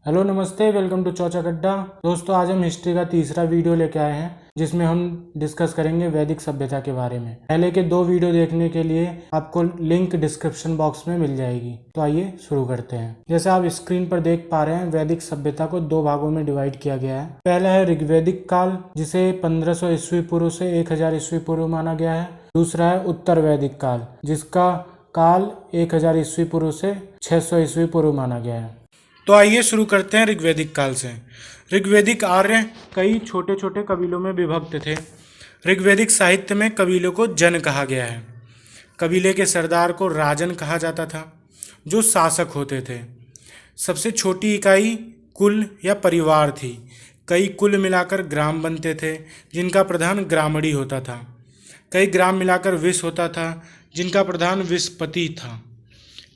Hello नमस्ते, welcome to चौचा गड्ढा। दोस्तों, आज हम हिस्ट्री का तीसरा वीडियो लेके आए हैं जिसमें हम डिस्कस करेंगे वैदिक सभ्यता के बारे में। पहले के दो वीडियो देखने के लिए आपको लिंक डिस्क्रिप्शन बॉक्स में मिल जाएगी। तो आइए शुरू करते हैं। जैसे आप स्क्रीन पर देख पा रहे हैं, वैदिक सभ्यता को दो भागों में डिवाइड किया गया है। पहला है ऋग्वैदिक काल, जिसे 1500 ईस्वी पूर्व से 1000 ईस्वी पूर्व माना गया है। दूसरा है उत्तर वैदिक काल, जिसका काल 1000 ईस्वी पूर्व से 600 ईस्वी पूर्व माना गया है। तो आइए शुरू करते हैं ऋग्वैदिक काल से। ऋग्वैदिक आर्य कई छोटे छोटे कबीलों में विभक्त थे। ऋग्वैदिक साहित्य में कबीलों को जन कहा गया है। कबीले के सरदार को राजन कहा जाता था, जो शासक होते थे। सबसे छोटी इकाई कुल या परिवार थी। कई कुल मिलाकर ग्राम बनते थे, जिनका प्रधान ग्रामणी होता था। कई ग्राम मिलाकर विस होता था, जिनका प्रधान विसपति था।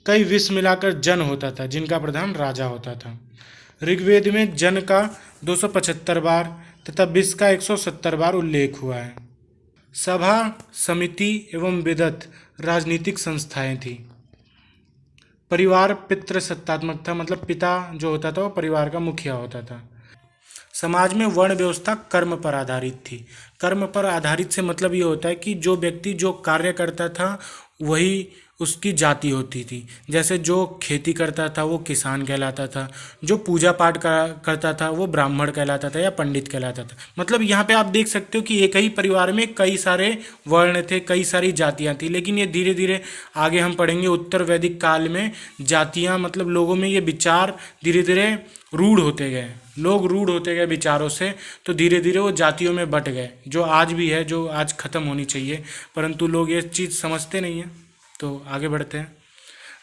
कई विष मिलाकर जन होता था, जिनका प्रधान राजा होता था। ऋग्वेद में जन का 275 बार तथा विष का 170 बार उल्लेख हुआ है। सभा, समिति एवं विदत राजनीतिक संस्थाएं थी। परिवार पितृसत्तात्मक था, मतलब पिता जो होता था वो परिवार का मुखिया होता था। समाज में वर्ण व्यवस्था कर्म पर आधारित थी। कर्म पर आधारित से मतलब ये होता है कि जो व्यक्ति जो कार्य करता था वही उसकी जाति होती थी। जैसे जो खेती करता था वो किसान कहलाता था, जो पूजा पाठ करता था वो ब्राह्मण कहलाता था या पंडित कहलाता था। मतलब यहाँ पे आप देख सकते हो कि एक ही परिवार में कई सारे वर्ण थे, कई सारी जातियाँ थी। लेकिन ये धीरे धीरे आगे हम पढ़ेंगे, उत्तर वैदिक काल में जातियाँ मतलब लोगों में ये विचार धीरे धीरे रूढ़ होते गए। लोग रूढ़ होते गए विचारों से, तो धीरे धीरे वो जातियों में बट गए, जो आज भी है, जो आज खत्म होनी चाहिए, परंतु लोग ये चीज़ समझते नहीं हैं। तो आगे बढ़ते हैं।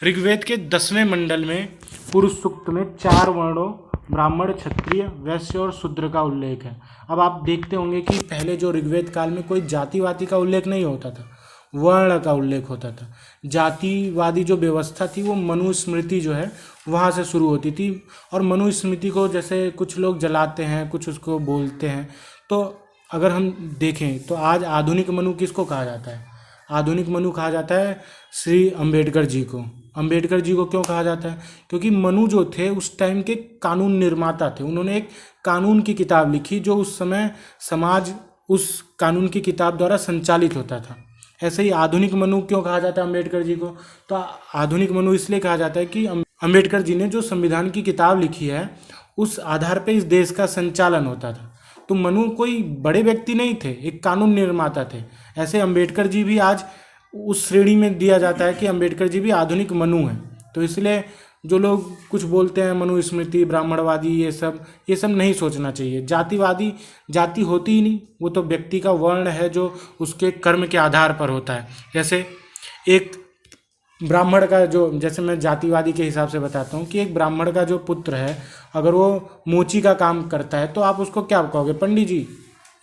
ऋग्वेद के 10वें मंडल में पुरुष सूक्त में 4 वर्णों ब्राह्मण, क्षत्रिय, वैश्य और शूद्र का उल्लेख है। अब आप देखते होंगे कि पहले जो ऋग्वेद काल में कोई जातिवादी का उल्लेख नहीं होता था, वर्ण का उल्लेख होता था। जातिवादी जो व्यवस्था थी वो मनुस्मृति जो है वहाँ से शुरू होती थी। और मनुस्मृति को जैसे कुछ लोग जलाते हैं, कुछ उसको बोलते हैं। तो अगर हम देखें तो आज आधुनिक मनु किसको कहा जाता है? आधुनिक मनु कहा जाता है श्री अंबेडकर जी को। अंबेडकर जी को क्यों कहा जाता है? क्योंकि मनु जो थे उस टाइम के कानून निर्माता थे। उन्होंने एक कानून की किताब लिखी, जो उस समय समाज उस कानून की किताब द्वारा संचालित होता था। ऐसे ही आधुनिक मनु क्यों कहा जाता है अम्बेडकर जी को? तो आधुनिक मनु इसलिए कहा जाता है कि अम्बेडकर जी ने जो संविधान की किताब लिखी है उस आधार पर इस देश का संचालन होता था। तो मनु कोई बड़े व्यक्ति नहीं थे, एक कानून निर्माता थे। ऐसे अम्बेडकर जी भी आज उस श्रेणी में दिया जाता है कि अम्बेडकर जी भी आधुनिक मनु हैं। तो इसलिए जो लोग कुछ बोलते हैं मनुस्मृति, ब्राह्मणवादी, ये सब नहीं सोचना चाहिए। जातिवादी जाति होती ही नहीं, वो तो व्यक्ति का वर्ण है जो उसके कर्म के आधार पर होता है। जैसे एक ब्राह्मण का जो, जैसे मैं जातिवादी के हिसाब से बताता हूँ कि एक ब्राह्मण का जो पुत्र है, अगर वो मोची का काम करता है तो आप उसको क्या कहोगे? पंडित जी।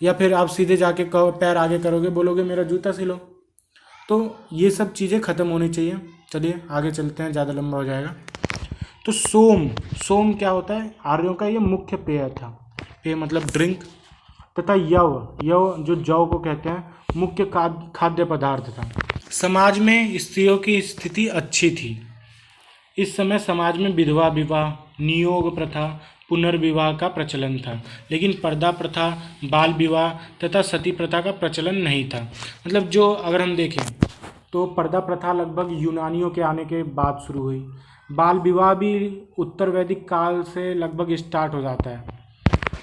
या फिर आप सीधे जाके कहो, पैर आगे करोगे, बोलोगे मेरा जूता सिलो। तो ये सब चीज़ें ख़त्म होनी चाहिए। चलिए आगे चलते हैं, ज़्यादा लंबा हो जाएगा। तो सोम क्या होता है? आर्यों का ये मुख्य पेय था। पेय मतलब ड्रिंक। तथा यव जो जौ को कहते हैं, मुख्य खाद्य पदार्थ था। समाज में स्त्रियों की स्थिति अच्छी थी। इस समय समाज में विधवा विवाह, नियोग प्रथा, पुनर्विवाह का प्रचलन था। लेकिन पर्दा प्रथा, बाल विवाह तथा सती प्रथा का प्रचलन नहीं था। मतलब जो अगर हम देखें तो पर्दा प्रथा लगभग यूनानियों के आने के बाद शुरू हुई। बाल विवाह भी उत्तर वैदिक काल से लगभग स्टार्ट हो जाता है।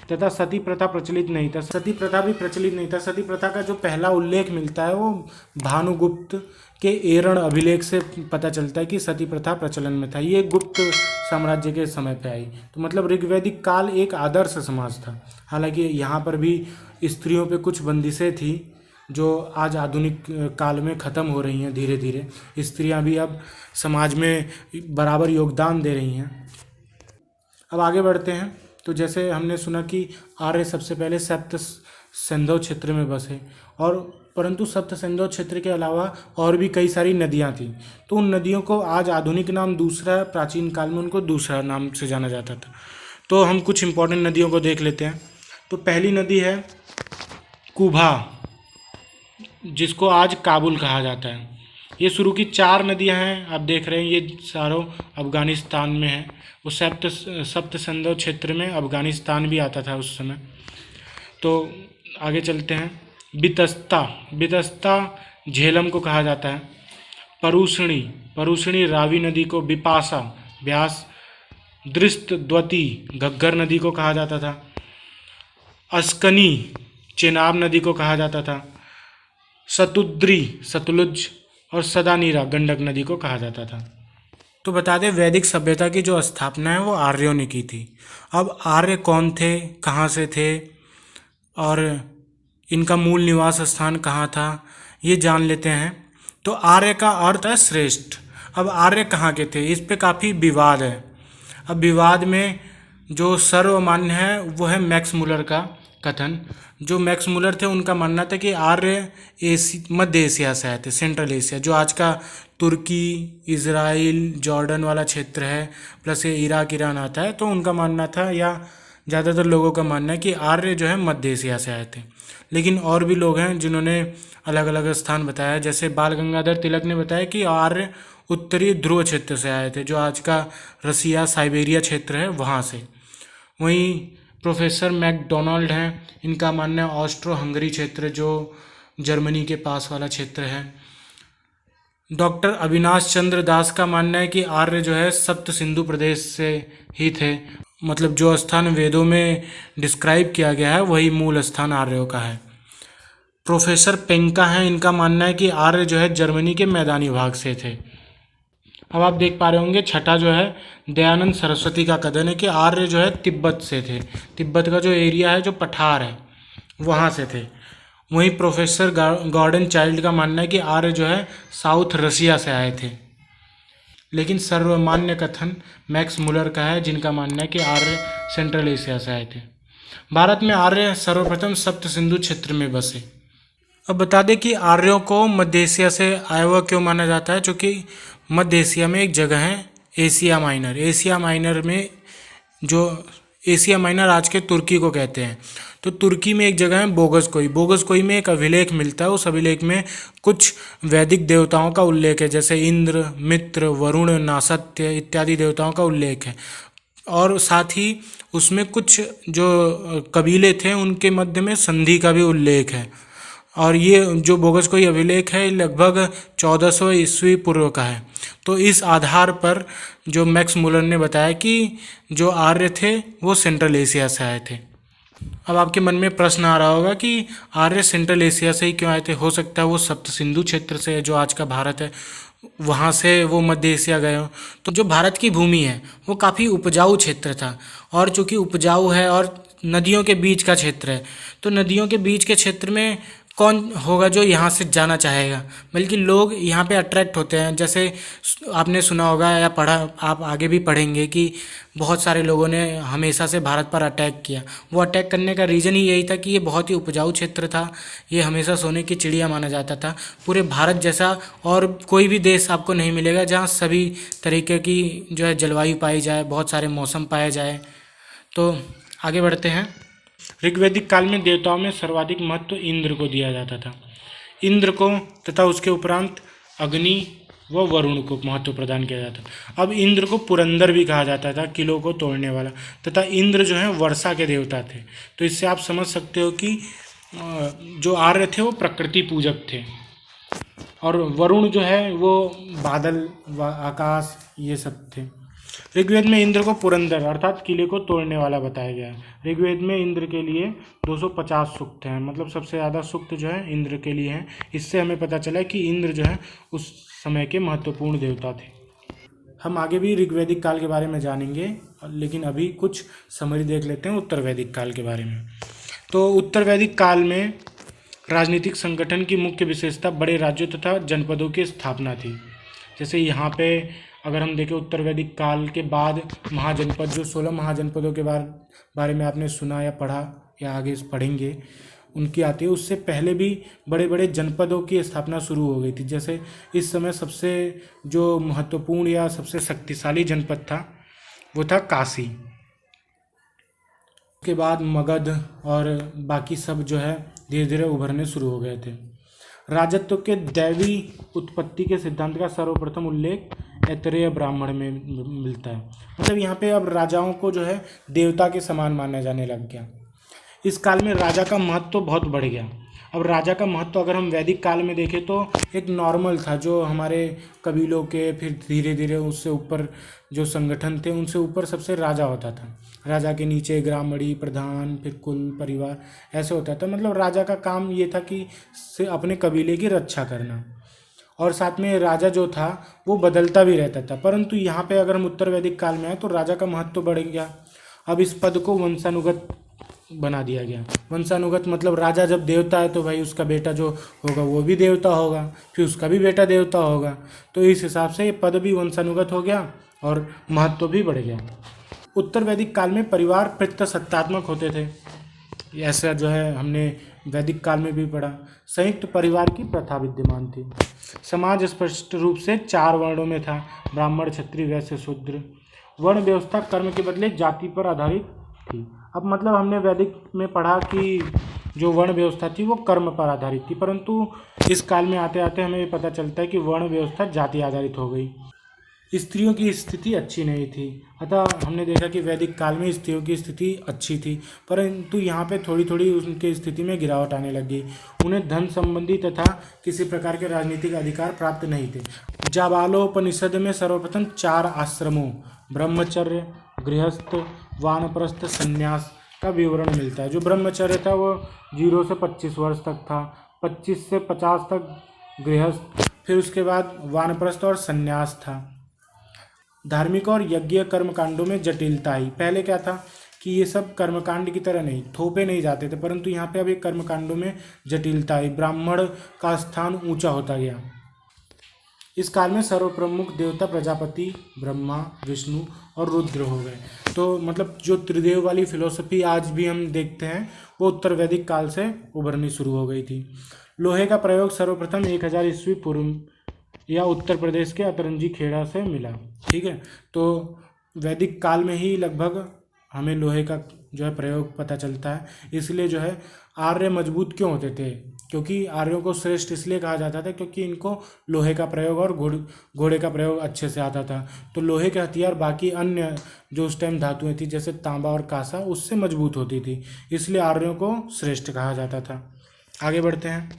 तथा सती प्रथा प्रचलित नहीं था। सती प्रथा भी प्रचलित नहीं था। सती प्रथा का जो पहला उल्लेख मिलता है वो भानुगुप्त के एरण अभिलेख से पता चलता है कि सती प्रथा प्रचलन में था। ये गुप्त साम्राज्य के समय पे आई। तो मतलब ऋग्वैदिक काल एक आदर्श समाज था। हालांकि यहाँ पर भी स्त्रियों पे कुछ बंदिशें थी जो आज आधुनिक काल में ख़त्म हो रही हैं। धीरे धीरे स्त्रियाँ भी अब समाज में बराबर योगदान दे रही हैं। अब आगे बढ़ते हैं। तो जैसे हमने सुना कि आर्य सबसे पहले सप्त सिंधु क्षेत्र में बसे, और परंतु सप्त सिंधु क्षेत्र के अलावा और भी कई सारी नदियां थीं। तो उन नदियों को आज आधुनिक नाम दूसरा, प्राचीन काल में उनको दूसरा नाम से जाना जाता था। तो हम कुछ इंपॉर्टेंट नदियों को देख लेते हैं। तो पहली नदी है कुभा, जिसको आज काबुल कहा जाता है। ये शुरू की 4 नदियां हैं, आप देख रहे हैं ये चारों अफगानिस्तान में हैं। वो सप्त सिंधु क्षेत्र में अफगानिस्तान भी आता था उस समय। तो आगे चलते हैं। बितस्ता झेलम को कहा जाता है। परुषणी रावी नदी को बिपाशा ब्यास, दृष्ट द्वती घग्गर नदी को कहा जाता था। अस्कनी चेनाब नदी को कहा जाता था। सतुद्री सतलुज और सदानीरा गंडक नदी को कहा जाता था। तो बता दें, वैदिक सभ्यता की जो स्थापना है वो आर्यों ने की थी। अब आर्य कौन थे, कहाँ से थे और इनका मूल निवास स्थान कहाँ था, ये जान लेते हैं। तो आर्य का अर्थ है श्रेष्ठ। अब आर्य कहाँ के थे, इस पे काफ़ी विवाद है। अब विवाद में जो सर्वमान्य है वो है मैक्स मुलर का कथन। जो मैक्स मुलर थे उनका मानना था कि आर्य मध्य एशिया से आए थे, सेंट्रल एशिया, जो आज का तुर्की, इज़राइल, जॉर्डन वाला क्षेत्र है, प्लस ये इराक ईरान आता है। तो उनका मानना था, या ज़्यादातर लोगों का मानना है कि आर्य जो है मध्य एशिया से आए थे। लेकिन और भी लोग हैं जिन्होंने अलग अलग स्थान बताया, जैसे बाल गंगाधर तिलक ने बताया कि आर्य उत्तरी ध्रुव क्षेत्र से आए थे, जो आज का रसिया साइबेरिया क्षेत्र है वहाँ से। वहीं प्रोफेसर मैकडोनाल्ड हैं, इनका मानना है ऑस्ट्रो हंगरी क्षेत्र, जो जर्मनी के पास वाला क्षेत्र है। डॉक्टर अविनाश चंद्र दास का मानना है कि आर्य जो है सप्त सिंधु प्रदेश से ही थे, मतलब जो स्थान वेदों में डिस्क्राइब किया गया है वही मूल स्थान आर्यों का है। प्रोफेसर पेंका हैं, इनका मानना है कि आर्य जो है जर्मनी के मैदानी भाग से थे। अब आप देख पा रहे होंगे, छठा जो है दयानंद सरस्वती का कथन है कि आर्य जो है तिब्बत से थे। तिब्बत का जो एरिया है, जो पठार है, वहाँ से थे। वहीं प्रोफेसर गॉर्डन चाइल्ड का मानना है कि आर्य जो है साउथ रसिया से आए थे। लेकिन सर्वमान्य कथन मैक्स मुलर का है, जिनका मानना है कि आर्य सेंट्रल एशिया से आए थे। भारत में आर्य सर्वप्रथम सप्त सिंधु क्षेत्र में बसे। अब बता दें कि आर्यों को मध्य एशिया से आया हुआ क्यों माना जाता है, क्योंकि मध्य एशिया में एक जगह है एशिया माइनर। एशिया माइनर में जो एशिया माइनर आज के तुर्की को कहते हैं, तो तुर्की में एक जगह है बोगसकोई। बोगसकोई में एक अभिलेख मिलता है। उस अभिलेख में कुछ वैदिक देवताओं का उल्लेख है, जैसे इंद्र, मित्र, वरुण, नासत्य इत्यादि देवताओं का उल्लेख है। और साथ ही उसमें कुछ जो कबीले थे उनके मध्य में संधि का भी उल्लेख है। और ये जो बोगसकोई अभिलेख है लगभग 1400 ईस्वी पूर्व का है। तो इस आधार पर जो मैक्स मुलर ने बताया कि जो आर्य थे वो सेंट्रल एशिया से आए थे। अब आपके मन में प्रश्न आ रहा होगा कि आर्य सेंट्रल एशिया से ही क्यों आए थे। हो सकता है वो सप्त सिंधु क्षेत्र से, जो आज का भारत है, वहाँ से वो मध्य एशिया गए हो। तो जो भारत की भूमि है वो काफ़ी उपजाऊ क्षेत्र था, और चूँकि उपजाऊ है और नदियों के बीच का क्षेत्र है, तो नदियों के बीच के क्षेत्र में कौन होगा जो यहाँ से जाना चाहेगा, बल्कि लोग यहाँ पे अट्रैक्ट होते हैं। जैसे आपने सुना होगा या पढ़ा, आप आगे भी पढ़ेंगे कि बहुत सारे लोगों ने हमेशा से भारत पर अटैक किया। वो अटैक करने का रीज़न ही यही था कि ये बहुत ही उपजाऊ क्षेत्र था, ये हमेशा सोने की चिड़िया माना जाता था। पूरे भारत जैसा और कोई भी देश आपको नहीं मिलेगा जहाँ सभी तरीके की जो है जलवायु पाई जाए, बहुत सारे मौसम पाए जाए। तो आगे बढ़ते हैं। ऋग्वैदिक काल में देवताओं में सर्वाधिक महत्व इंद्र को दिया जाता था। इंद्र को तथा उसके उपरांत अग्नि व वरुण को महत्व प्रदान किया जाता। अब इंद्र को पुरंदर भी कहा जाता था, किलों को तोड़ने वाला, तथा इंद्र जो है वर्षा के देवता थे। तो इससे आप समझ सकते हो कि जो आर्य थे वो प्रकृति पूजक थे, और वरुण जो है वो बादल व आकाश ये सब थे। ऋग्वेद में इंद्र को पुरंदर अर्थात किले को तोड़ने वाला बताया गया है। ऋग्वेद में इंद्र के लिए 250 सूक्त हैं, मतलब सबसे ज़्यादा सूक्त जो है इंद्र के लिए हैं। इससे हमें पता चला कि इंद्र जो है उस समय के महत्वपूर्ण देवता थे। हम आगे भी ऋग्वैदिक काल के बारे में जानेंगे, लेकिन अभी कुछ समरी देख लेते हैं उत्तर वैदिक काल के बारे में। तो उत्तर वैदिक काल में राजनीतिक संगठन की मुख्य विशेषता बड़े राज्यों तथा जनपदों की स्थापना थी। जैसे यहाँ पे अगर हम देखें उत्तर वैदिक काल के बाद महाजनपद, जो 16 महाजनपदों के बारे में आपने सुना या पढ़ा या आगे पढ़ेंगे, उनकी आती है। उससे पहले भी बड़े बड़े जनपदों की स्थापना शुरू हो गई थी। जैसे इस समय सबसे जो महत्वपूर्ण या सबसे शक्तिशाली जनपद था वो था काशी। उसके बाद मगध और बाकी सब जो है धीरे धीरे उभरने शुरू हो गए थे। राजत्व के दैवी उत्पत्ति के सिद्धांत का सर्वप्रथम उल्लेख ऐतरेय ब्राह्मण में मिलता है। मतलब यहाँ पे अब राजाओं को जो है देवता के समान माना जाने लग गया। इस काल में राजा का महत्व तो बहुत बढ़ गया। अब राजा का महत्व अगर हम वैदिक काल में देखें तो एक नॉर्मल था, जो हमारे कबीलों के फिर धीरे धीरे उससे ऊपर जो संगठन थे उनसे ऊपर सबसे राजा होता था। राजा के नीचे ग्रामणी, प्रधान, फिर कुल, परिवार ऐसे होता था। मतलब राजा का काम ये था कि से अपने कबीले की रक्षा करना, और साथ में राजा जो था वो बदलता भी रहता था। परंतु यहाँ पे अगर हम उत्तर वैदिक काल में आए तो राजा का महत्व तो बढ़ गया। अब इस पद को वंशानुगत बना दिया गया। वंशानुगत मतलब राजा जब देवता है तो भाई उसका बेटा जो होगा वो भी देवता होगा, फिर उसका भी बेटा देवता होगा। तो इस हिसाब से ये पद भी वंशानुगत हो गया और महत्व भी बढ़ गया। उत्तर वैदिक काल में परिवार पितृसत्तात्मक होते थे, ऐसा जो है हमने वैदिक काल में भी पढ़ा। संयुक्त परिवार की प्रथा विद्यमान थी। समाज स्पष्ट रूप से 4 वर्णों में था, ब्राह्मण, क्षत्रिय, वैश्य, शूद्र। वर्ण व्यवस्था कर्म के बदले जाति पर आधारित थी। अब मतलब हमने वैदिक में पढ़ा कि जो वर्ण व्यवस्था थी वो कर्म पर आधारित थी, परंतु इस काल में आते आते हमें ये पता चलता है कि वर्ण व्यवस्था जाति आधारित हो गई। स्त्रियों की स्थिति अच्छी नहीं थी। अतः हमने देखा कि वैदिक काल में स्त्रियों की स्थिति अच्छी थी, परंतु यहाँ पे थोड़ी थोड़ी उनकी स्थिति में गिरावट आने लगी। उन्हें धन संबंधी तथा किसी प्रकार के राजनीतिक अधिकार प्राप्त नहीं थे। जाबालोपनिषद में सर्वप्रथम 4 आश्रमों ब्रह्मचर्य, गृहस्थ, वानप्रस्थ, संन्यास का विवरण मिलता है। जो ब्रह्मचर्य था वो 0 से 25 वर्ष तक था, 25 से 50 तक गृहस्थ, फिर उसके बाद वानप्रस्थ और संन्यास था। धार्मिक और यज्ञ कर्मकांडों में जटिलता आई। पहले क्या था कि ये सब कर्मकांड की तरह नहीं थोपे नहीं जाते थे, परंतु यहाँ पे अब एक कर्मकांडों में जटिलता आई। ब्राह्मण का स्थान ऊंचा होता गया। इस काल में सर्वप्रमुख देवता प्रजापति, ब्रह्मा, विष्णु और रुद्र हो गए। तो मतलब जो त्रिदेव वाली फिलोसफी आज भी हम देखते हैं वो उत्तर वैदिक काल से उभरनी शुरू हो गई थी। लोहे का प्रयोग सर्वप्रथम 1000 ईस्वी पूर्व या उत्तर प्रदेश के अतरंजी खेड़ा से मिला। ठीक है, तो वैदिक काल में ही लगभग हमें लोहे का जो है प्रयोग पता चलता है। इसलिए जो है आर्य मजबूत क्यों होते थे, क्योंकि आर्यों को श्रेष्ठ इसलिए कहा जाता था क्योंकि इनको लोहे का प्रयोग और घोड़े का प्रयोग अच्छे से आता था। तो लोहे के हथियार बाकी अन्य जो उस टाइम धातुएं थी जैसे तांबा और कांसा उससे मजबूत होती थी, इसलिए आर्यों को श्रेष्ठ कहा जाता था। आगे बढ़ते हैं।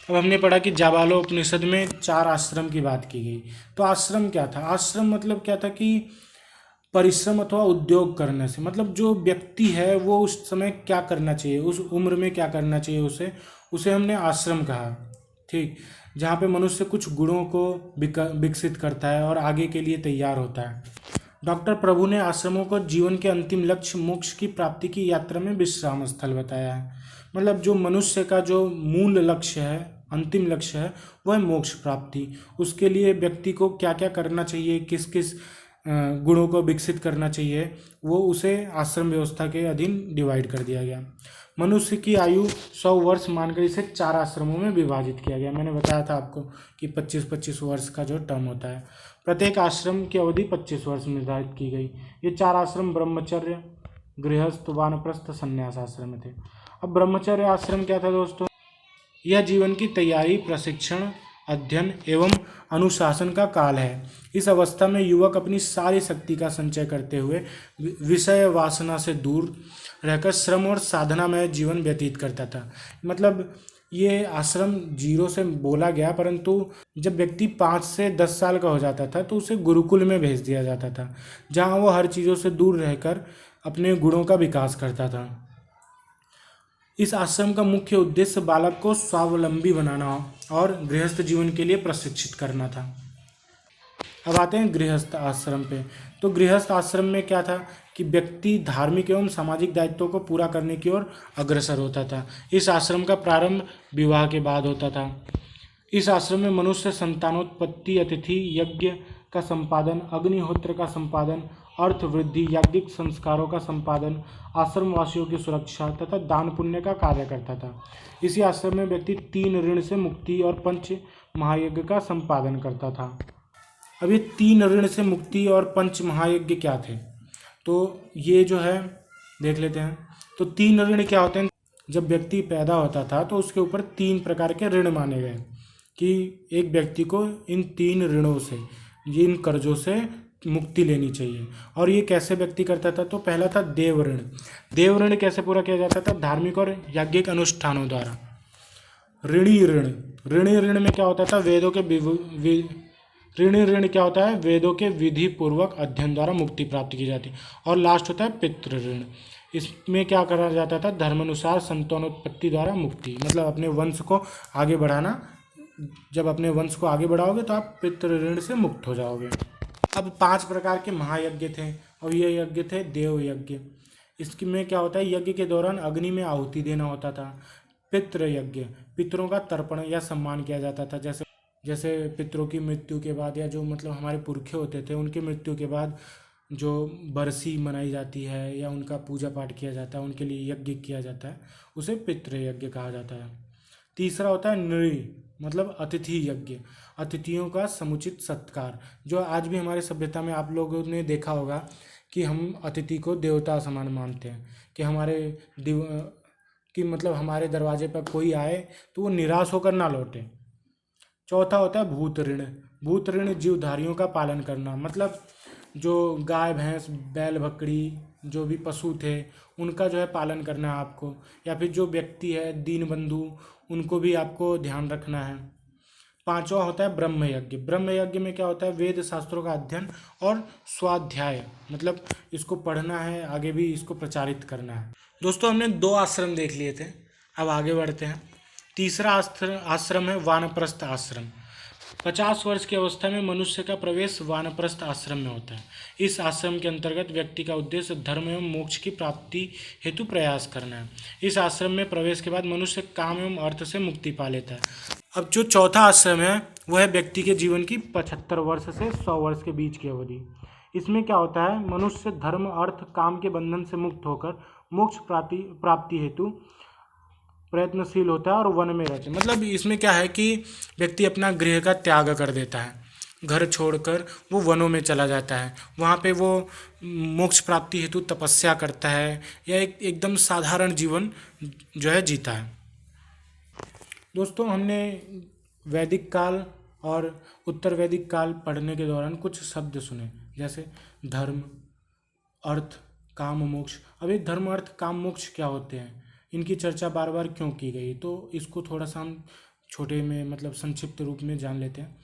अब हमने पढ़ा कि जाबालोपनिषद में 4 आश्रम की बात की गई। तो आश्रम क्या था? आश्रम मतलब क्या था कि परिश्रम अथवा उद्योग करने से, मतलब जो व्यक्ति है वो उस समय क्या करना चाहिए, उस उम्र में क्या करना चाहिए, उसे हमने आश्रम कहा। ठीक, जहाँ पे मनुष्य कुछ गुणों को विकसित करता है और आगे के लिए तैयार होता है। डॉक्टर प्रभु ने आश्रमों को जीवन के अंतिम लक्ष्य मोक्ष की प्राप्ति की यात्रा में विश्राम स्थल बताया है। मतलब जो मनुष्य का जो मूल लक्ष्य है, अंतिम लक्ष्य है, वह है मोक्ष प्राप्ति। उसके लिए व्यक्ति को क्या क्या करना चाहिए, किस किस गुणों को विकसित करना चाहिए, वो उसे आश्रम व्यवस्था के अधीन डिवाइड कर दिया गया। मनुष्य की आयु 100 वर्ष मानकर इसे 4 आश्रमों में विभाजित किया गया। मैंने बताया था आपको कि 25-25 वर्ष का जो टर्म होता है। प्रत्येक आश्रम की अवधि 25 वर्ष निर्धारित की गई। ये 4 आश्रम ब्रह्मचर्य, गृहस्थ, वानप्रस्थ, संन्यास आश्रम थे। अब ब्रह्मचर्य आश्रम क्या था दोस्तों? यह जीवन की तैयारी, प्रशिक्षण, अध्ययन एवं अनुशासन का काल है। इस अवस्था में युवक अपनी सारी शक्ति का संचय करते हुए विषय वासना से दूर रहकर श्रम और साधना में जीवन व्यतीत करता था। मतलब ये आश्रम 0 से बोला गया, परंतु जब व्यक्ति 5 से 10 साल का हो जाता था तो उसे गुरुकुल में भेज दिया जाता था, जहाँ वो हर चीज़ों से दूर रहकर अपने गुणों का विकास करता था। इस आश्रम का मुख्य उद्देश्य बालक को स्वावलंबी बनाना और गृहस्थ जीवन के लिए प्रशिक्षित करना था। अब आते हैं गृहस्थ आश्रम पे। तो गृहस्थ आश्रम में क्या था कि व्यक्ति धार्मिक एवं सामाजिक दायित्वों को पूरा करने की ओर अग्रसर होता था। इस आश्रम का प्रारंभ विवाह के बाद होता था। इस आश्रम में मनुष्य संतानोत्पत्ति, अतिथि यज्ञ का संपादन, अग्निहोत्र का संपादन, अर्थ वृद्धि, याज्ञिक संस्कारों का संपादन, आश्रम वासियों की सुरक्षा तथा दान पुण्य का कार्य करता था। इसी आश्रम में व्यक्ति 3 ऋण से मुक्ति और 5 महायज्ञ का संपादन करता था। अब ये 3 ऋण से मुक्ति और 5 महायज्ञ क्या थे, तो ये जो है देख लेते हैं। तो 3 ऋण क्या होते हैं? जब व्यक्ति पैदा होता था तो उसके ऊपर 3 प्रकार के ऋण माने गए कि एक व्यक्ति को इन 3 ऋणों से, इन कर्जों से मुक्ति लेनी चाहिए। और ये कैसे व्यक्ति करता था? तो पहला था देव ऋण। देव ऋण कैसे पूरा किया जाता था? धार्मिक और याज्ञिक अनुष्ठानों द्वारा। ऋणी ऋण, ऋणी ऋण में क्या होता था? ऋणी ऋण क्या होता है? वेदों के विधि पूर्वक अध्ययन द्वारा मुक्ति प्राप्त की जाती है। और लास्ट होता है पितृ ऋण। इसमें क्या करा जाता था? धर्मानुसार संतानोत्पत्ति द्वारा मुक्ति, मतलब अपने वंश को आगे बढ़ाना। जब अपने वंश को आगे बढ़ाओगे तो आप पितृ ऋण से मुक्त हो जाओगे। अब 5 प्रकार के महायज्ञ थे और ये यज्ञ थे देव यज्ञ। इसमें क्या होता है? यज्ञ के दौरान अग्नि में आहुति देना होता था। पितृ यज्ञ, पितरों का तर्पण या सम्मान किया जाता था। जैसे पितरों की मृत्यु के बाद, या जो मतलब हमारे पुरखे होते थे उनकी मृत्यु के बाद जो बरसी मनाई जाती है या उनका पूजा पाठ किया जाता है, उनके लिए यज्ञ किया जाता है, उसे पितृ यज्ञ कहा जाता है। तीसरा होता है नृ, मतलब अतिथि यज्ञ, अतिथियों का समुचित सत्कार। जो आज भी हमारे सभ्यता में आप लोगों ने देखा होगा कि हम अतिथि को देवता समान मानते हैं, कि मतलब हमारे दरवाजे पर कोई आए तो वो निराश होकर ना लौटे। चौथा होता है भूत ऋण। भूत ऋण जीवधारियों का पालन करना, मतलब जो गाय भैंस बैल बकरी जो भी पशु थे उनका जो है पालन करना है आपको, या फिर जो व्यक्ति है दीन बंधु उनको भी आपको ध्यान रखना है। पांचवा होता है ब्रह्म यज्ञ। ब्रह्म यज्ञ में क्या होता है? वेद शास्त्रों का अध्ययन और स्वाध्याय, मतलब इसको पढ़ना है, आगे भी इसको प्रचारित करना है। दोस्तों हमने 2 आश्रम देख लिए थे, अब आगे बढ़ते हैं। तीसरा आश्रम है वानप्रस्थ आश्रम। 50 वर्ष की अवस्था में मनुष्य का प्रवेश वानप्रस्थ आश्रम में होता है। इस आश्रम के अंतर्गत व्यक्ति का उद्देश्य धर्म एवं मोक्ष की प्राप्ति हेतु प्रयास करना है। इस आश्रम में प्रवेश के बाद मनुष्य काम एवं अर्थ से मुक्ति पा लेता है। अब जो चौथा आश्रम है वह है व्यक्ति के जीवन की 75 वर्ष से 100 वर्ष के बीच की अवधि। इसमें क्या होता है? मनुष्य धर्म अर्थ काम के बंधन से मुक्त होकर मोक्ष प्राप्ति हेतु प्रयत्नशील होता है और वन में रहते हैं। मतलब इसमें क्या है कि व्यक्ति अपना गृह का त्याग कर देता है, घर छोड़कर वो वनों में चला जाता है। वहाँ पे वो मोक्ष प्राप्ति हेतु तपस्या करता है या एकदम साधारण जीवन जो है जीता है। दोस्तों हमने वैदिक काल और उत्तर वैदिक काल पढ़ने के दौरान कुछ शब्द सुने, जैसे धर्म, अर्थ, काम, मोक्ष। अब ये धर्म, अर्थ, काम, मोक्ष क्या होते हैं, इनकी चर्चा बार बार क्यों की गई, तो इसको थोड़ा सा हम छोटे में मतलब संक्षिप्त रूप में जान लेते हैं।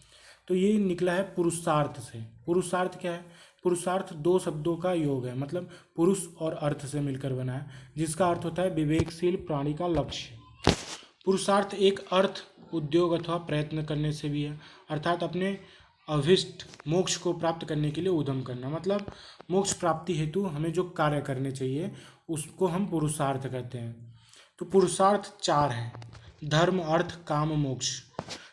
तो ये निकला है पुरुषार्थ से। पुरुषार्थ क्या है? पुरुषार्थ 2 शब्दों का योग है, मतलब पुरुष और अर्थ से मिलकर बना है, जिसका अर्थ होता है विवेकशील प्राणी का लक्ष्य। पुरुषार्थ एक अर्थ, उद्योग अथवा प्रयत्न करने से भी है, अर्थात अपने अभिष्ट मोक्ष को प्राप्त करने के लिए उद्यम करना। मतलब मोक्ष प्राप्ति हेतु हमें जो कार्य करने चाहिए उसको हम पुरुषार्थ कहते हैं। तो पुरुषार्थ 4 हैं, धर्म, अर्थ, काम, मोक्ष।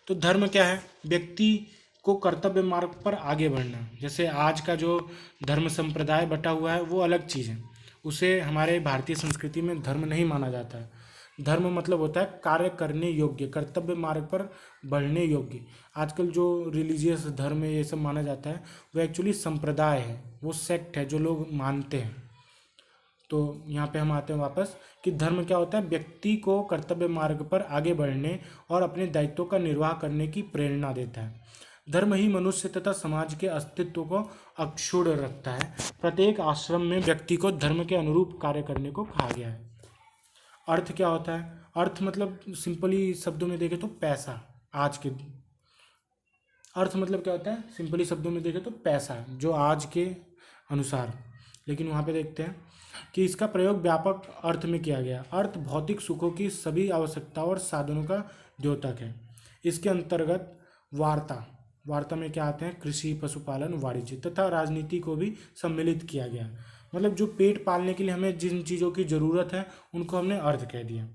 तो धर्म क्या है? व्यक्ति को कर्तव्य मार्ग पर आगे बढ़ना। जैसे आज का जो धर्म संप्रदाय बटा हुआ है वो अलग चीज़ है, उसे हमारे भारतीय संस्कृति में धर्म नहीं माना जाता है। धर्म मतलब होता है कार्य करने योग्य, कर्तव्य मार्ग पर बढ़ने योग्य। आजकल जो रिलीजियस धर्म है ये सब माना जाता है, वो एक्चुअली संप्रदाय है, वो सेक्ट है जो लोग मानते हैं। तो यहाँ पे हम आते हैं वापस कि धर्म क्या होता है? व्यक्ति को कर्तव्य मार्ग पर आगे बढ़ने और अपने दायित्वों का निर्वाह करने की प्रेरणा देता है। धर्म ही मनुष्य तथा समाज के अस्तित्व को अक्षुण्ण रखता है। प्रत्येक आश्रम में व्यक्ति को धर्म के अनुरूप कार्य करने को कहा गया है। अर्थ क्या होता है? अर्थ मतलब सिंपली शब्दों में देखें तो पैसा। आज के अर्थ मतलब क्या होता है? सिंपली शब्दों में देखें तो पैसा, जो आज के अनुसार। लेकिन वहाँ पे देखते हैं कि इसका प्रयोग व्यापक अर्थ में किया गया। अर्थ भौतिक सुखों की सभी आवश्यकताओं और साधनों का द्योतक है। इसके अंतर्गत वार्ता में क्या आते हैं? कृषि, पशुपालन, वाणिज्य तथा राजनीति को भी सम्मिलित किया गया। मतलब जो पेट पालने के लिए हमें जिन चीज़ों की ज़रूरत है उनको हमने अर्थ कह दिया।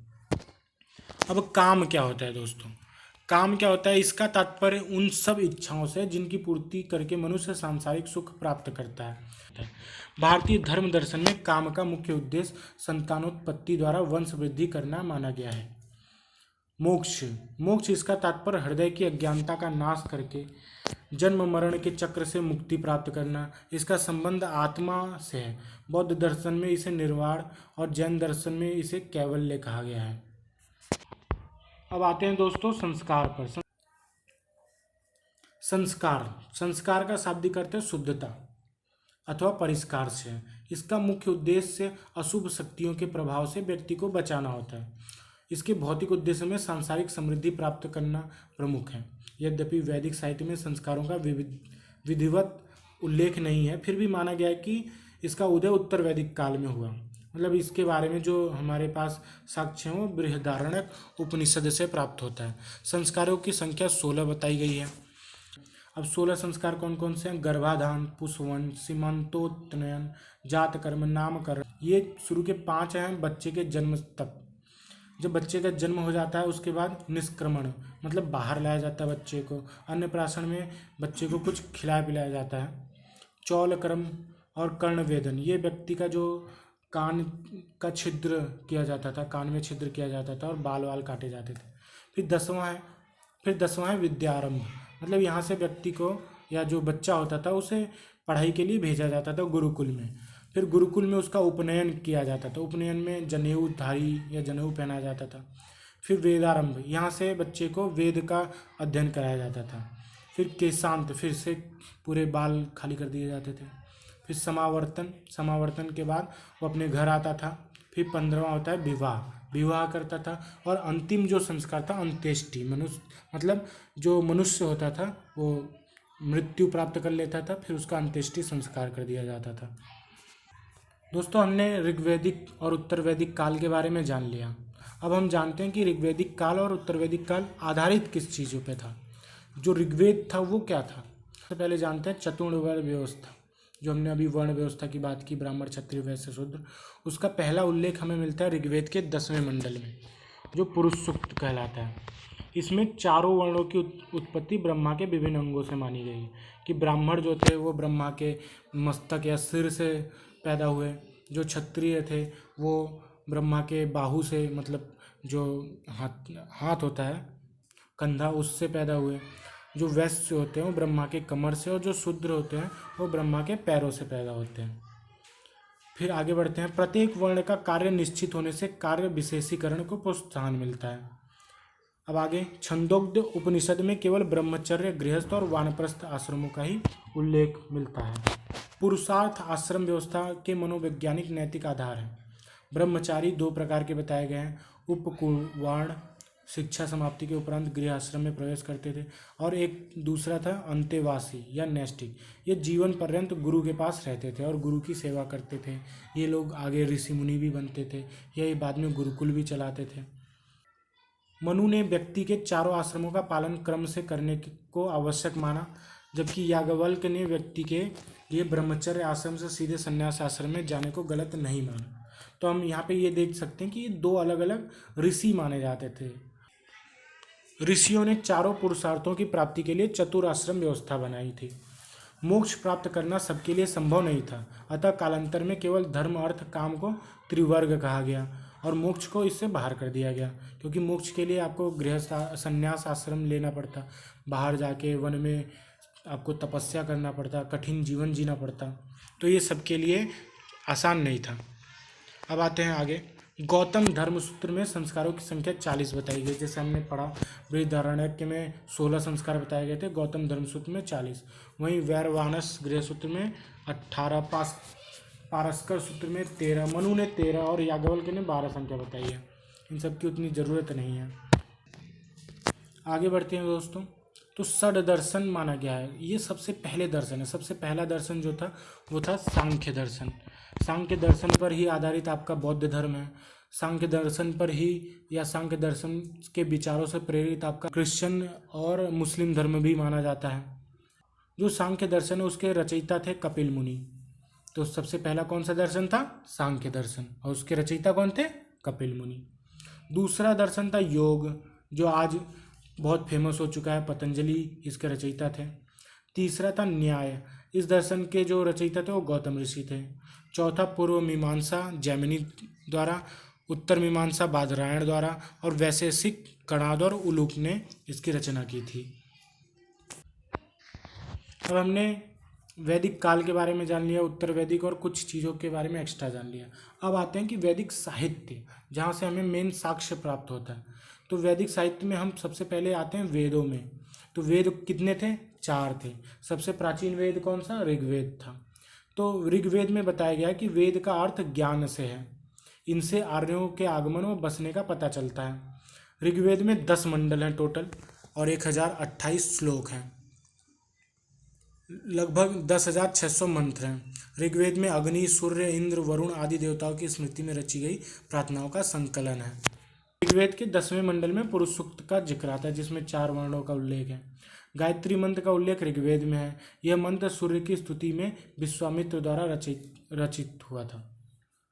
अब काम क्या होता है दोस्तों? काम क्या होता है? इसका तात्पर्य उन सब इच्छाओं से जिनकी पूर्ति करके मनुष्य सांसारिक सुख प्राप्त करता है। भारतीय धर्म दर्शन में काम का मुख्य उद्देश्य संतानोत्पत्ति द्वारा वंश वृद्धि करना माना गया है। मोक्ष इसका तात्पर्य हृदय की अज्ञानता का नाश करके जन्म मरण के चक्र से मुक्ति प्राप्त करना। इसका संबंध आत्मा से है। बौद्ध दर्शन में इसे निर्वाण और जैन दर्शन में इसे कैवल्य कहा गया है। अब आते हैं दोस्तों संस्कार पर। संस्कार का शाब्दिक अर्थ है शुद्धता अथवा परिष्कार से। इसका मुख्य उद्देश्य अशुभ शक्तियों के प्रभाव से व्यक्ति को बचाना होता है। इसके भौतिक उद्देश्य में सांसारिक समृद्धि प्राप्त करना प्रमुख है। यद्यपि वैदिक साहित्य में संस्कारों का विधिवत उल्लेख नहीं है, फिर भी माना गया है कि इसका उदय उत्तर वैदिक काल में हुआ। मतलब इसके बारे में जो हमारे पास साक्ष्य हैं वो बृहदारण्यक उपनिषद से प्राप्त होता है। संस्कारों की संख्या 16 बताई गई है। अब 16 संस्कार कौन कौन से हैं? गर्भाधान, पुष्पवन, सीमंतोत्नयन, जात कर्म, नामकरण। ये शुरू के 5 हैं बच्चे के जन्म तक। जब बच्चे का जन्म हो जाता है उसके बाद निष्क्रमण, मतलब बाहर लाया जाता है बच्चे को। अन्नप्राशन में बच्चे को कुछ खिलाया पिलाया जाता है। चौल कर्म और कर्णवेदन, ये व्यक्ति का जो कान का छिद्र किया जाता था, कान में छिद्र किया जाता था और बाल वाल काटे जाते थे। फिर 10वां है विद्यारंभ, मतलब यहाँ से व्यक्ति को या जो बच्चा होता था उसे पढ़ाई के लिए भेजा जाता था गुरुकुल में। फिर गुरुकुल में उसका उपनयन किया जाता था। उपनयन में जनेऊधारी या जनेऊ पहनाया जाता था। फिर वेदारंभ, यहाँ से बच्चे को वेद का अध्ययन कराया जाता था। फिर केशांत, फिर से पूरे बाल खाली कर दिए जाते थे। फिर समावर्तन के बाद वो अपने घर आता था। फिर 15वां होता है विवाह करता था। और अंतिम जो संस्कार था अंत्येष्टि, मतलब जो मनुष्य होता था वो मृत्यु प्राप्त कर लेता था, फिर उसका अंत्येष्टि संस्कार कर दिया जाता था। दोस्तों हमने ऋग्वैदिक और उत्तर वैदिक काल के बारे में जान लिया। अब हम जानते हैं कि ऋग्वैदिक काल और उत्तर वैदिक काल आधारित किस चीज़ों पे था। जो ऋग्वेद था वो क्या था? सबसे पहले जानते हैं चतुर्ण वर्ण व्यवस्था। जो हमने अभी वर्ण व्यवस्था की बात की, ब्राह्मण, क्षत्रिय, वैश्य, शूद्र, उसका पहला उल्लेख हमें मिलता है ऋग्वेद के 10वें मंडल में, जो पुरुष सूक्त कहलाता है। इसमें चारों वर्णों की उत्पत्ति ब्रह्मा के विभिन्न अंगों से मानी गई कि ब्राह्मण जो थे वो ब्रह्मा के मस्तक या सिर से पैदा हुए। जो क्षत्रिय थे वो ब्रह्मा के बाहु से, मतलब जो हाथ होता है कंधा, उससे पैदा हुए। जो वैश्य होते हैं वो ब्रह्मा के कमर से, और जो शूद्र होते हैं वो ब्रह्मा के पैरों से पैदा होते हैं। फिर आगे बढ़ते हैं। प्रत्येक वर्ण का कार्य निश्चित होने से कार्य विशेषीकरण को प्रोत्साहन मिलता है। अब आगे छंदोग्य उपनिषद में केवल ब्रह्मचर्य, गृहस्थ और वानप्रस्थ आश्रमों का ही उल्लेख मिलता है। पुरुषार्थ आश्रम व्यवस्था के मनोवैज्ञानिक नैतिक आधार है। ब्रह्मचारी 2 प्रकार के बताए गए हैं। उपकुवाण, शिक्षा समाप्ति के उपरांत गृह आश्रम में प्रवेश करते थे, और एक दूसरा था अंतेवासी या नैष्टिक। ये जीवन पर्यंत गुरु के पास रहते थे और गुरु की सेवा करते थे। ये लोग आगे ऋषि मुनि भी बनते थे, ये बाद में गुरुकुल भी चलाते थे। मनु ने व्यक्ति के चारों आश्रमों का पालन क्रम से करने को आवश्यक माना, जबकि याज्ञवल्क्य ने व्यक्ति के लिए ब्रह्मचर्य आश्रम से सीधे संन्यास आश्रम में जाने को गलत नहीं माना। तो हम यहाँ पे ये देख सकते हैं कि ये 2 अलग अलग ऋषि माने जाते थे। ऋषियों ने चारों पुरुषार्थों की प्राप्ति के लिए चतुर आश्रम व्यवस्था बनाई थी। मोक्ष प्राप्त करना सबके लिए संभव नहीं था, अतः कालांतर में केवल धर्म, अर्थ, काम को त्रिवर्ग कहा गया और मोक्ष को इससे बाहर कर दिया गया, क्योंकि मोक्ष के लिए आपको गृहस्थ संन्यास आश्रम लेना पड़ता, बाहर जाके वन में आपको तपस्या करना पड़ता, कठिन जीवन जीना पड़ता। तो ये सबके लिए आसान नहीं था। अब आते हैं आगे। गौतम धर्मसूत्र में संस्कारों की संख्या 40 बताई गई। जैसे हमने पढ़ा बृहदारण्यक में 16 संस्कार बताए गए थे, गौतम धर्मसूत्र में 40। वहीं वैरवानस गृहसूत्र में 18, पारस्कर सूत्र में 13, मनु ने 13 और याज्ञवल्क्य ने 12 संख्या बताई है। इन सब की उतनी ज़रूरत नहीं है। आगे बढ़ते हैं दोस्तों। तो षड दर्शन माना गया है, ये सबसे पहले दर्शन है। सबसे पहला दर्शन जो था वो था सांख्य दर्शन। सांख्य दर्शन पर ही आधारित आपका बौद्ध धर्म है। सांख्य दर्शन पर ही या सांख्य दर्शन के विचारों से प्रेरित आपका क्रिश्चियन और मुस्लिम धर्म भी माना जाता है। जो सांख्य दर्शन है उसके रचयिता थे कपिल मुनि। तो सबसे पहला कौन सा दर्शन था? सांख्य दर्शन, और उसके रचयिता कौन थे? कपिल मुनि। दूसरा दर्शन था योग, जो आज बहुत फेमस हो चुका है, पतंजलि इसके रचयिता थे। तीसरा था न्याय, इस दर्शन के जो रचयिता थे वो गौतम ऋषि थे। चौथा पूर्व मीमांसा जैमिनी द्वारा, उत्तर मीमांसा बादरायण द्वारा, और वैशेषिक कणाद और उलूक ने इसकी रचना की थी। अब हमने वैदिक काल के बारे में जान लिया, उत्तर वैदिक और कुछ चीज़ों के बारे में एक्स्ट्रा जान लिया। अब आते हैं कि वैदिक साहित्य, जहाँ से हमें मेन साक्ष्य प्राप्त होता है। तो वैदिक साहित्य में हम सबसे पहले आते हैं वेदों में। तो वेद कितने थे? 4 थे। सबसे प्राचीन वेद कौन सा? ऋग्वेद था। तो ऋग्वेद में बताया गया है कि वेद का अर्थ ज्ञान से है। इनसे आर्यों के आगमन और बसने का पता चलता है। ऋग्वेद में 10 मंडल हैं टोटल और 1028 श्लोक हैं। लगभग 10,600 मंत्र हैं। ऋग्वेद में अग्नि, सूर्य, इंद्र, वरुण आदि देवताओं की स्मृति में रची गई प्रार्थनाओं का संकलन है। ऋग्वेद के 10वें मंडल में पुरुष सूक्त का जिक्र आता है, जिसमें 4 वर्णों का उल्लेख है। गायत्री मंत्र का उल्लेख ऋग्वेद में है। यह मंत्र सूर्य की स्तुति में विश्वामित्र द्वारा रचित हुआ था।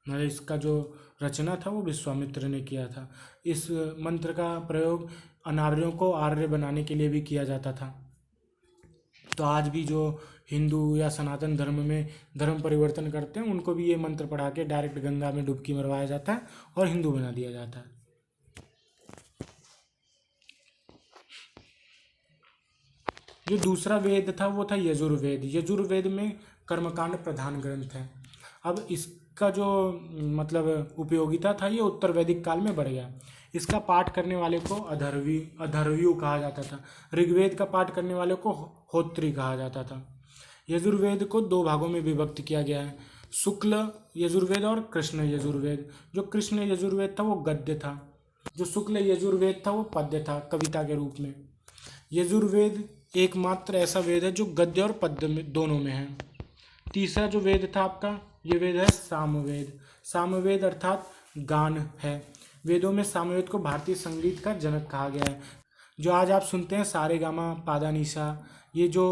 मतलब इसका जो रचना था वो विश्वामित्र ने किया था। इस मंत्र का प्रयोग अनार्यों को आर्य बनाने के लिए भी किया जाता था। तो आज भी जो हिंदू या सनातन धर्म में धर्म परिवर्तन करते हैं, उनको भी ये मंत्र पढ़ा के डायरेक्ट गंगा में डुबकी मरवाया जाता है और हिंदू बना दिया जाता है। जो दूसरा वेद था वो था यजुर्वेद। यजुर्वेद में कर्मकांड प्रधान ग्रंथ है। अब इसका जो मतलब उपयोगिता था ये उत्तर वैदिक काल में बढ़ गया। इसका पाठ करने वाले को अधर्व्यु कहा जाता था। ऋग्वेद का पाठ करने वाले को होत्री कहा जाता था। यजुर्वेद को 2 भागों में विभक्त किया गया है, शुक्ल यजुर्वेद और कृष्ण यजुर्वेद। जो कृष्ण यजुर्वेद था वो गद्य था, जो शुक्ल यजुर्वेद था वो पद्य था, कविता के रूप में। यजुर्वेद एकमात्र ऐसा वेद है जो गद्य और पद्य में दोनों में है। तीसरा जो वेद था आपका, ये वेद है सामवेद। सामवेद अर्थात गान है। वेदों में सामवेद को भारतीय संगीत का जनक कहा गया है। जो आज आप सुनते हैं सारेगामा पादानीसा, ये जो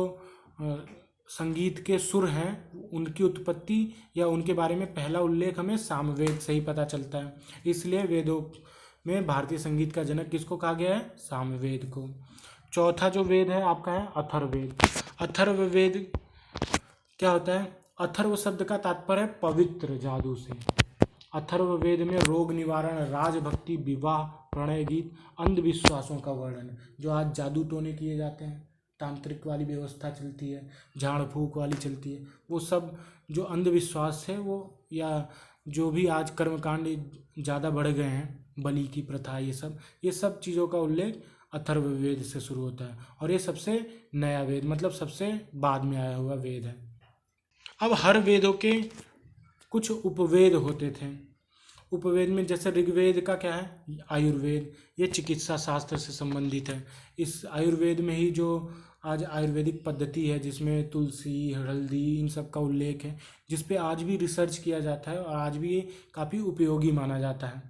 संगीत के सुर हैं, उनकी उत्पत्ति या उनके बारे में पहला उल्लेख हमें सामवेद से ही पता चलता है। इसलिए वेदों में भारतीय संगीत का जनक किसको कहा गया है? सामवेद को। चौथा जो वेद है आपका है अथर्ववेद। अथर्ववेद क्या होता है? अथर्व शब्द का तात्पर्य है पवित्र जादू से। अथर्ववेद में रोग निवारण, राजभक्ति, विवाह, प्रणय गीत, अंधविश्वासों का वर्णन। जो आज जादू टोने किए जाते हैं, तांत्रिक वाली व्यवस्था चलती है, झाड़ फूक वाली चलती है, वो सब जो अंधविश्वास है वो, या जो भी आज कर्मकांड ज़्यादा बढ़ गए हैं, बलि की प्रथा, ये सब चीज़ों का उल्लेख अथर्ववेद से शुरू होता है। और ये सबसे नया वेद, मतलब सबसे बाद में आया हुआ वेद है। अब हर वेदों के कुछ उपवेद होते थे। उपवेद में जैसे ऋग्वेद का क्या है? आयुर्वेद। ये चिकित्सा शास्त्र से संबंधित है। इस आयुर्वेद में ही जो आज आयुर्वेदिक पद्धति है, जिसमें तुलसी, हल्दी, इन सब का उल्लेख है, जिस पे आज भी रिसर्च किया जाता है और आज भी ये काफ़ी उपयोगी माना जाता है।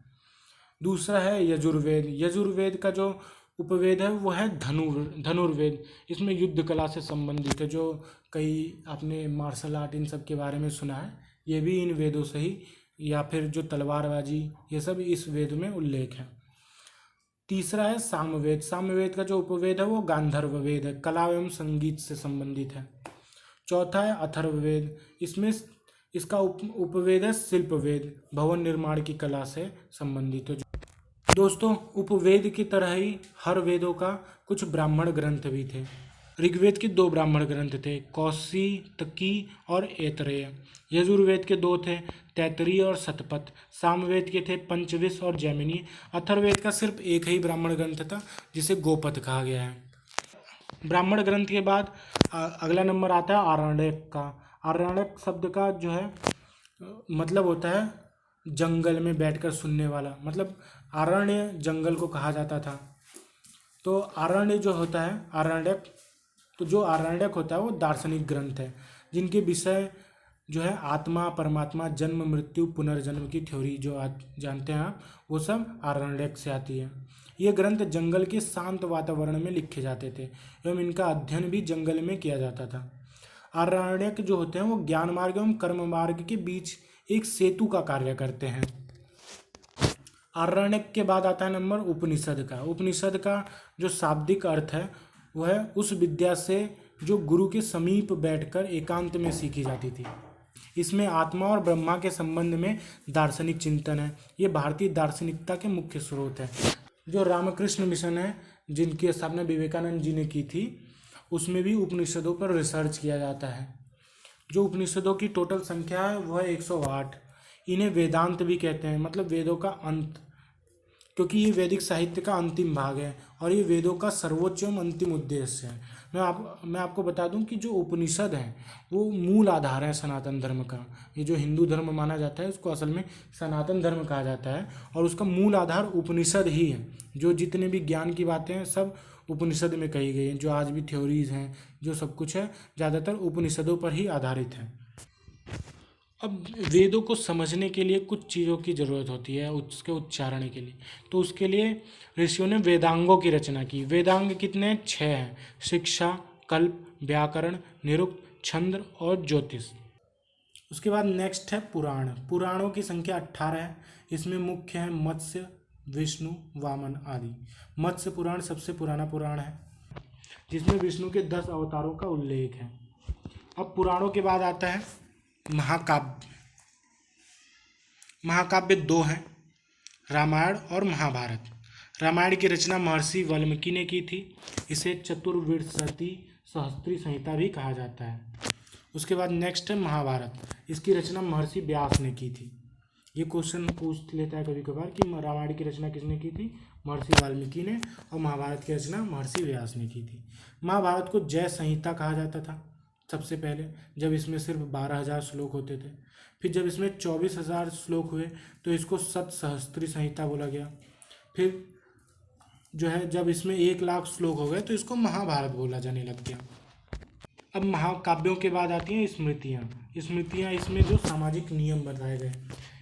दूसरा है यजुर्वेद। यजुर्वेद का जो उपवेद है वो है धनुर्वेद। इसमें युद्ध कला से संबंधित है। जो कई आपने मार्शल आर्ट इन सब के बारे में सुना है, ये भी इन वेदों से ही, या फिर जो तलवारबाजी, ये सब इस वेद में उल्लेख है। तीसरा है सामवेद। सामवेद का जो उपवेद है वो गांधर्व वेद है, कला एवं संगीत से संबंधित है। चौथा है अथर्ववेद। इसमें इसका उपवेद है शिल्पवेद, भवन निर्माण की कला से संबंधित है। दोस्तों, उपवेद की तरह ही हर वेदों का कुछ ब्राह्मण ग्रंथ भी थे। ऋग्वेद के 2 ब्राह्मण ग्रंथ थे, कौशितकी और ऐतरेय। यजुर्वेद के 2 थे, तैतरीय और शतपथ। सामवेद के थे पंचविश और जैमिनी। अथर्ववेद का सिर्फ एक ही ब्राह्मण ग्रंथ था, जिसे गोपथ कहा गया है। ब्राह्मण ग्रंथ के बाद अगला नंबर आता है आरण्यक का। आरण्यक शब्द का जो है मतलब होता है जंगल में बैठकर सुनने वाला, मतलब आरण्य जंगल को कहा जाता था। तो आरण्य जो होता है, आरण्यक, तो जो आरण्यक होता है वो दार्शनिक ग्रंथ है, जिनके विषय जो है आत्मा, परमात्मा, जन्म, मृत्यु, पुनर्जन्म की थ्योरी जो आज जानते हैं आप, वो सब आरण्यक से आती है। ये ग्रंथ जंगल के शांत वातावरण में लिखे जाते थे एवं इनका अध्ययन भी जंगल में किया जाता था। आरण्यक जो होते हैं वो ज्ञान मार्ग एवं कर्म मार्ग के बीच एक सेतु का कार्य करते हैं। आरण्यक के बाद आता है नंबर उपनिषद का। उपनिषद का जो शाब्दिक अर्थ है वह है उस विद्या से जो गुरु के समीप बैठकर एकांत में सीखी जाती थी। इसमें आत्मा और ब्रह्मा के संबंध में दार्शनिक चिंतन है। ये भारतीय दार्शनिकता के मुख्य स्रोत है। जो रामकृष्ण मिशन है, जिनकी स्थापना विवेकानंद जी ने की थी, उसमें भी उपनिषदों पर रिसर्च किया जाता है। जो उपनिषदों की टोटल संख्या है वह 108। इन्हें वेदांत भी कहते हैं, मतलब वेदों का अंत, क्योंकि ये वैदिक साहित्य का अंतिम भाग है और ये वेदों का सर्वोच्च एवं अंतिम उद्देश्य है। मैं आपको बता दूं कि जो उपनिषद हैं वो मूल आधार है सनातन धर्म का। ये जो हिंदू धर्म माना जाता है उसको असल में सनातन धर्म कहा जाता है और उसका मूल आधार उपनिषद ही है। जो जितने भी ज्ञान की बातें हैं सब उपनिषद में कही गई हैं। जो आज भी थ्योरीज हैं, जो सब कुछ है, ज़्यादातर उपनिषदों पर ही आधारित है। अब वेदों को समझने के लिए कुछ चीज़ों की ज़रूरत होती है उसके उच्चारण के लिए। तो उसके लिए ऋषियों ने वेदांगों की रचना की। वेदांग कितने हैं? 6 हैं। शिक्षा, कल्प, व्याकरण, निरुक्त, छंद और ज्योतिष। उसके बाद नेक्स्ट है पुराण। पुराणों की संख्या 18 है। इसमें मुख्य है मत्स्य, विष्णु, वामन आदि। मत्स्य पुराण सबसे पुराना पुराण है जिसमें विष्णु के 10 अवतारों का उल्लेख है। अब पुराणों के बाद आता है महाकाव्य। महाकाव्य 2 हैं, रामायण और महाभारत। रामायण की रचना महर्षि वाल्मीकि ने की थी। इसे चतुर्विंशति सहस्त्री संहिता भी कहा जाता है। उसके बाद नेक्स्ट है महाभारत। इसकी रचना महर्षि व्यास ने की थी। ये क्वेश्चन पूछ लेता है कभी कभार कि रामायण की रचना किसने की थी? महर्षि वाल्मीकि ने। और महाभारत की रचना महर्षि व्यास ने की थी। महाभारत को जय संहिता कहा जाता था सबसे पहले, जब इसमें सिर्फ 12,000 श्लोक होते थे। फिर जब इसमें 24,000 श्लोक हुए तो इसको सतसहस्त्री संहिता बोला गया। फिर जो है जब इसमें 1,00,000 श्लोक हो गए तो इसको महाभारत बोला जाने लग गया। अब महाकाव्यों के बाद आती हैं स्मृतियाँ। स्मृतियाँ इसमें जो सामाजिक नियम बताए गए,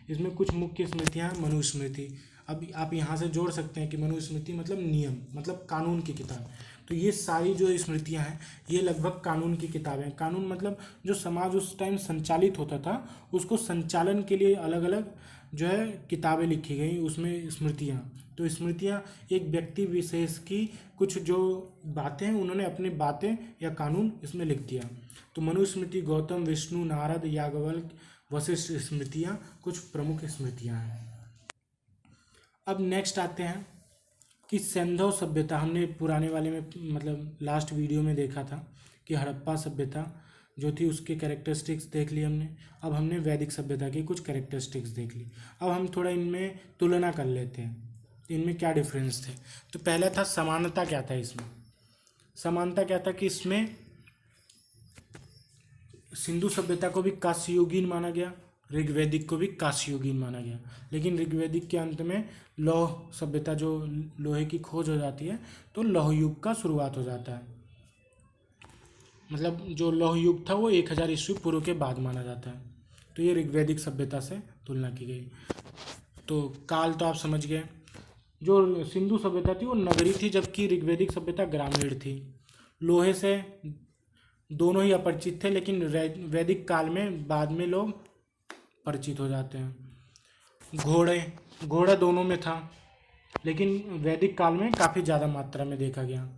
इसमें कुछ मुख्य स्मृतियाँ हैं। मनुस्मृति, अब आप यहाँ से जोड़ सकते हैं कि मनुस्मृति मतलब नियम, मतलब कानून की किताब। तो ये सारी जो स्मृतियाँ हैं ये लगभग कानून की किताबें। कानून मतलब जो समाज उस टाइम संचालित होता था उसको संचालन के लिए अलग अलग जो है किताबें लिखी गई, उसमें स्मृतियाँ। तो स्मृतियाँ एक व्यक्ति विशेष की कुछ जो बातें हैं उन्होंने अपनी बातें या कानून इसमें लिख दिया। तो मनुस्मृति, गौतम, विष्णु, नारद, याज्ञवल्क्य, वशिष्ठ स्मृतियाँ कुछ प्रमुख स्मृतियाँ हैं। अब नेक्स्ट आते हैं कि सैंधव सभ्यता। हमने पुराने वाले में मतलब लास्ट वीडियो में देखा था कि हड़प्पा सभ्यता जो थी उसके कैरेक्टरिस्टिक्स देख ली हमने। अब हमने वैदिक सभ्यता की कुछ कैरेक्टरिस्टिक्स देख ली। अब हम थोड़ा इनमें तुलना कर लेते हैं, इनमें क्या डिफरेंस थे। तो पहला था समानता। क्या था इसमें? समानता क्या था कि इसमें सिंधु सभ्यता को भी कांस्ययुगीन माना गया, ऋग्वैदिक को भी कांस्ययुगीन माना गया। लेकिन ऋग्वैदिक के अंत में लौह सभ्यता, जो लोहे की खोज हो जाती है तो लौह युग का शुरुआत हो जाता है। मतलब जो लौह युग था वो 1000 ईस्वी पूर्व के बाद माना जाता है। तो ये ऋग्वैदिक सभ्यता से तुलना की गई। तो काल तो आप समझ गए। जो सिंधु सभ्यता थी वो नगरी थी, जबकि ऋग्वैदिक सभ्यता ग्रामीण थी। लोहे से दोनों ही अपरिचित थे, लेकिन वैदिक काल में बाद में लोग परिचित हो जाते हैं। घोड़ा दोनों में था, लेकिन वैदिक काल में काफ़ी ज़्यादा मात्रा में देखा गया।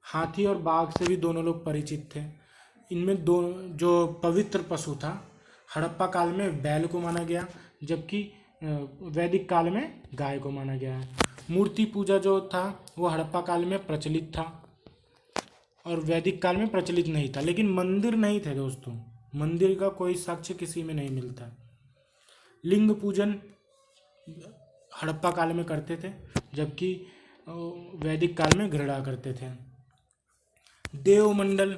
हाथी और बाघ से भी दोनों लोग परिचित थे। इनमें दो जो पवित्र पशु था हड़प्पा काल में बैल को माना गया, जबकि वैदिक काल में गाय को माना गया है। मूर्ति पूजा जो था वो हड़प्पा काल में प्रचलित था और वैदिक काल में प्रचलित नहीं था। लेकिन मंदिर नहीं थे दोस्तों, मंदिर का कोई साक्ष्य किसी में नहीं मिलता। लिंग पूजन हड़प्पा काल में करते थे, जबकि वैदिक काल में घृणा करते थे। देवमंडल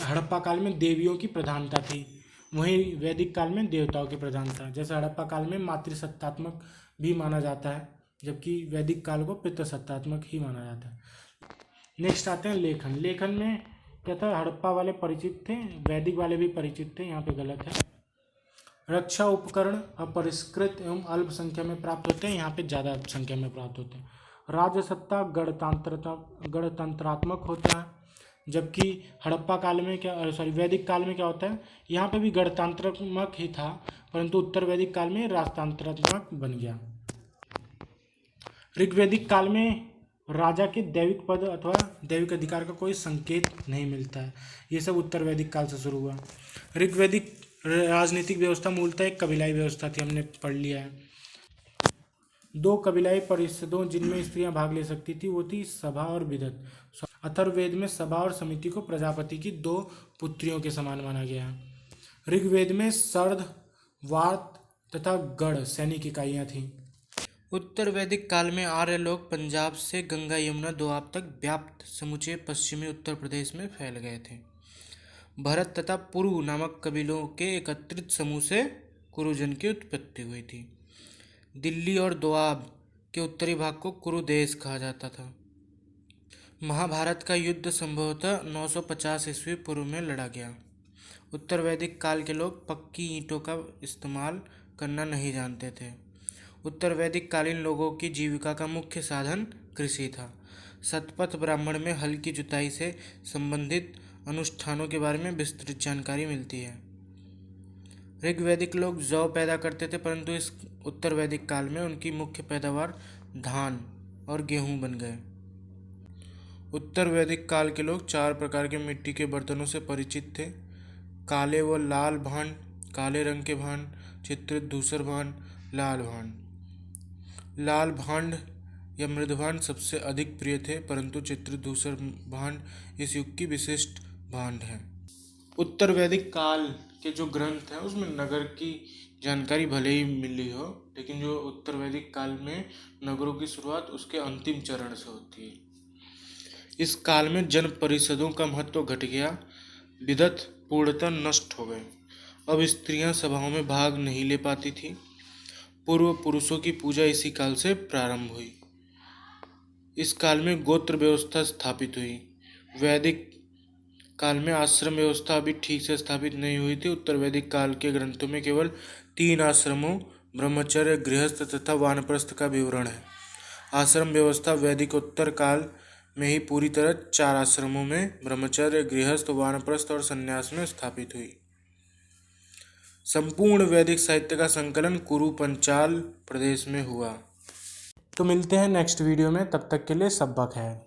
हड़प्पा काल में देवियों की प्रधानता थी, वहीं वैदिक काल में देवताओं की प्रधानता। जैसे हड़प्पा काल में मातृसत्तात्मक भी माना जाता है, जबकि वैदिक काल को पितृसत्तात्मक ही माना जाता है। नेक्स्ट आते हैं लेखन। लेखन में क्या था? हड़प्पा वाले परिचित थे, वैदिक वाले भी परिचित थे, यहाँ पे गलत है। रक्षा उपकरण अपरिष्कृत एवं अल्प संख्या में प्राप्त होते हैं, यहाँ पे ज़्यादा संख्या में प्राप्त होते हैं। राजसत्ता गणतंत्रात्मक होता है, जबकि हड़प्पा काल में वैदिक काल में क्या होता है? यहाँ पे भी गणतंत्रात्मक ही था, परंतु उत्तर वैदिक काल में राजतंत्रात्मक बन गया। ऋग्वैदिक काल में राजा के दैविक पद अथवा दैविक अधिकार का कोई संकेत नहीं मिलता है। ये सब उत्तर वैदिक काल से शुरू हुआ। ऋग्वैदिक राजनीतिक व्यवस्था मूलतः एक कबीलाई व्यवस्था थी, हमने पढ़ लिया है। दो कबीलाई परिषदों जिनमें स्त्रियां भाग ले सकती थी वो थी सभा और विदत। अथर्ववेद में सभा और समिति को प्रजापति की दो पुत्रियों के समान माना गया। ऋग्वेद में सर्द, वात तथा गढ़ सैनिक इकाइयां थीं। उत्तर वैदिक काल में आर्य लोग पंजाब से गंगा यमुना दोआब तक व्याप्त समूचे पश्चिमी उत्तर प्रदेश में फैल गए थे। भरत तथा पुरु नामक कबीलों के एकत्रित समूह से कुरुजन की उत्पत्ति हुई थी। दिल्ली और दोआब के उत्तरी भाग को कुरु देश कहा जाता था। महाभारत का युद्ध संभवतः 950 ईस्वी पूर्व में लड़ा गया। उत्तर वैदिक काल के लोग पक्की ईंटों का इस्तेमाल करना नहीं जानते थे। उत्तर वैदिक कालीन लोगों की जीविका का मुख्य साधन कृषि था। शतपथ ब्राह्मण में हल की जुताई से संबंधित अनुष्ठानों के बारे में विस्तृत जानकारी मिलती है। ऋग्वैदिक लोग जौ पैदा करते थे, परंतु इस उत्तर वैदिक काल में उनकी मुख्य पैदावार धान और गेहूं बन गए। उत्तर वैदिक काल के लोग 4 प्रकार के मिट्टी के बर्तनों से परिचित थे: काले व लाल भांड, काले रंग के भांड, चित्रित धूसर भांड, लाल भांड। लाल भांड या मृदभांड सबसे अधिक प्रिय थे, परंतु चित्रित धूसर भांड इस युग की विशिष्ट भांड है। उत्तर वैदिक काल के जो ग्रंथ हैं उसमें नगर की जानकारी भले ही मिली हो, लेकिन जो उत्तर वैदिक काल में नगरों की शुरुआत उसके अंतिम चरण से होती है। इस काल में जन परिषदों का महत्व घट गया, विदत पूर्णतः नष्ट हो गए। अब स्त्रियां सभाओं में भाग नहीं ले पाती थी। पूर्व पुरुषों की पूजा इसी काल से प्रारंभ हुई। इस काल में गोत्र व्यवस्था स्थापित हुई। वैदिक काल में आश्रम व्यवस्था अभी ठीक से स्थापित नहीं हुई थी। उत्तर वैदिक काल के ग्रंथों में केवल 3 आश्रमों ब्रह्मचर्य, गृहस्थ तथा वानप्रस्थ का विवरण है। आश्रम व्यवस्था वैदिक उत्तर काल में ही पूरी तरह 4 आश्रमों में ब्रह्मचर्य, गृहस्थ, वानप्रस्थ और संन्यास में स्थापित हुई। संपूर्ण वैदिक साहित्य का संकलन कुरु पंचाल प्रदेश में हुआ। तो मिलते हैं नेक्स्ट वीडियो में, तब तक के लिए सब बख है।